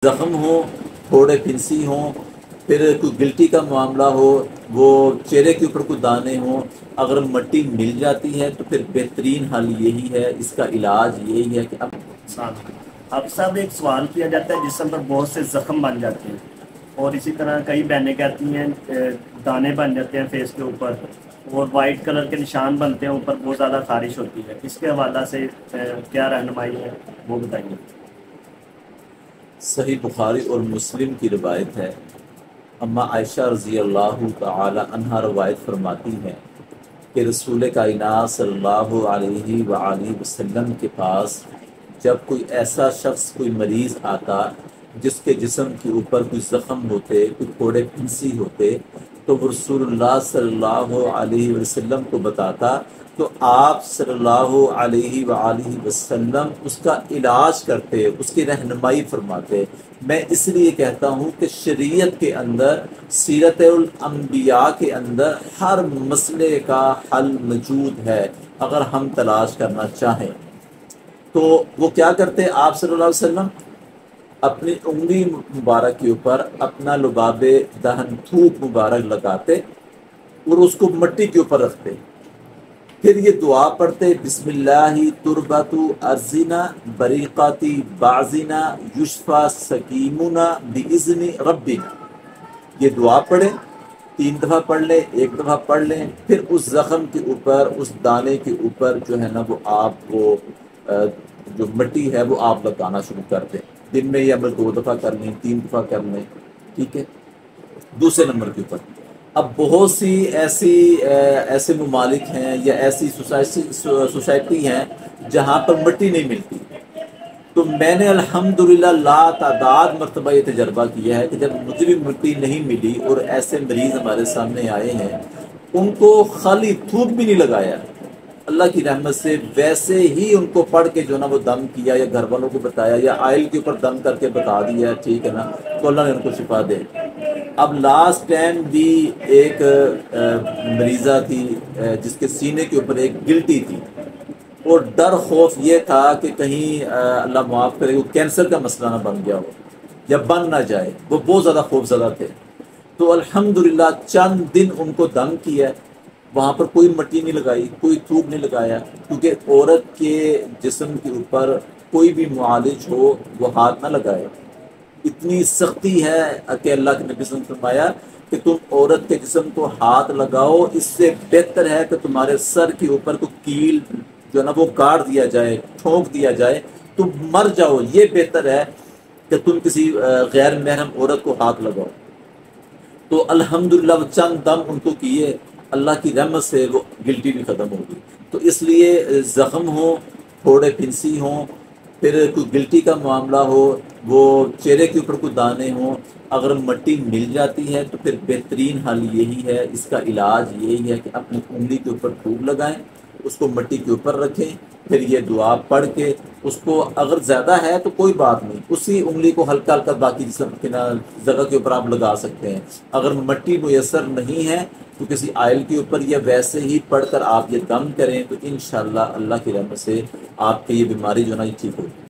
زخم ہو، تھوڑے پھنسی ہوں، پھر کوئی گلٹی کا معاملہ ہو، وہ چہرے کے اوپر کوئی دانے ہوں، اگر مٹی مل جاتی ہے تو پھر بہترین حل یہی ہے، اس کا علاج یہی ہے کہ اب صاحب ایک سوال کیا جاتا ہے جسم پر بہت سے زخم بن جاتے ہیں، اور اسی طرح کئی بہنیں کہتی ہیں دانے بن جاتے ہیں فیس کے اوپر، اور وائٹ کلر کے نشان بنتے ہیں اوپر، بہت زیادہ خارش ہوتی ہے، اس کے حوالہ سے کیا رہنمائی ہے وہ بتائیے۔ صحیح بخاری اور مسلم کی روایت ہے، اما عائشہ رضی اللہ تعالی عنہا روایت فرماتی ہیں کہ رسول کائنات صلی اللہ علیہ وآلہ وسلم کے پاس جب کوئی ایسا شخص، کوئی مریض آتا جس کے جسم کے اوپر کوئی زخم ہوتے، کوئی پھوڑے پھنسی ہوتے، تو وہ رسول اللہ صلی اللہ علیہ وسلم کو بتاتا، تو آپ صلی اللہ علیہ وآلہ وسلم اس کا علاج کرتے، اس کی رہنمائی فرماتے۔ میں اس لیے کہتا ہوں کہ شریعت کے اندر، سیرت الانبیاء کے اندر ہر مسئلے کا حل موجود ہے اگر ہم تلاش کرنا چاہیں۔ تو وہ کیا کرتے آپ صلی اللہ علیہ وسلم؟ اپنی انگلی مبارک کے اوپر اپنا لباب دہن تھوک مبارک لگاتے اور اس کو مٹی کے اوپر رکھتے، پھر یہ دعا پڑھتے، بسم اللہ تربت ارزنا بریقاتی بعضنا یشفا سکیمنا باذن ربنا۔ یہ دعا پڑھیں، 3 دفعہ پڑھ لیں، 1 دفعہ پڑھ لیں، پھر اس زخم کے اوپر، اس دانے کے اوپر جو ہے نا وہ آپ کو جو مٹی ہے وہ آپ لگانا شروع کر دیں۔ دن میں یہ عمل 2 دفعہ کر لیں، 3 دفعہ کر لیں، ٹھیک ہے۔ دوسرے نمبر کے اوپر، اب بہت سی ایسے ممالک ہیں یا ایسی سوسائٹی ہیں جہاں پر مٹی نہیں ملتی، تو میں نے الحمدللہ لا تعداد مرتبہ یہ تجربہ کیا ہے کہ جب مجھے بھی مٹی نہیں ملی اور ایسے مریض ہمارے سامنے آئے ہیں، ان کو خالی تھوک بھی نہیں لگایا، اللہ کی رحمت سے ویسے ہی ان کو پڑھ کے جو نا وہ دم کیا، یا گھر والوں کو بتایا، یا آئل کے اوپر دم کر کے بتا دیا، ٹھیک ہے نا، تو اللہ نے ان کو شفا دے۔ اب لاسٹ ٹائم بھی ایک مریضہ تھی جس کے سینے کے اوپر ایک گلٹی تھی، اور ڈر خوف یہ تھا کہ کہیں اللہ معاف کرے وہ کینسر کا مسئلہ نہ بن گیا ہو یا بن نہ جائے، وہ بہت زیادہ خوف زدہ تھے۔ تو الحمدللہ چند دن ان کو دم کیا، وہاں پر کوئی مٹی نہیں لگائی، کوئی تھوک نہیں لگایا، کیونکہ عورت کے جسم کے اوپر کوئی بھی معالج ہو وہ ہاتھ نہ لگائے۔ اتنی سختی ہے کہ اللہ کے نبی صلی اللہ علیہ وسلم نے فرمایا کہ تم عورت کے جسم کو ہاتھ لگاؤ، اس سے بہتر ہے کہ تمہارے سر کے اوپر کوئی کیل جو ہے نا وہ کاٹ دیا جائے، ٹھونک دیا جائے، تم مر جاؤ، یہ بہتر ہے کہ تم کسی غیر محرم عورت کو ہاتھ لگاؤ۔ تو الحمدللہ وہ چند دم ان کو کیے، اللہ کی رحمت سے وہ گلٹی بھی ختم ہو گئی۔ تو اس لیے زخم ہوں، تھوڑے پھنسی ہوں، پھر کوئی گلٹی کا معاملہ ہو، وہ چہرے کے اوپر کوئی دانے ہوں، اگر مٹی مل جاتی ہے تو پھر بہترین حل یہی ہے، اس کا علاج یہی ہے کہ اپنی انگلی کے اوپر تھوک لگائیں، اس کو مٹی کے اوپر رکھیں، پھر یہ دعا پڑھ کے اس کو، اگر زیادہ ہے تو کوئی بات نہیں، اسی انگلی کو ہلکا ہلکا باقی جسم کے جگہ کے اوپر آپ لگا سکتے ہیں۔ اگر مٹی میسر نہیں ہے تو کسی آئل کے اوپر یا ویسے ہی پڑھ کر آپ یہ دم کریں، تو انشاءاللہ اللہ کی رحمت سے آپ کی یہ بیماری جو ہے نا یہ ٹھیک ہوگی۔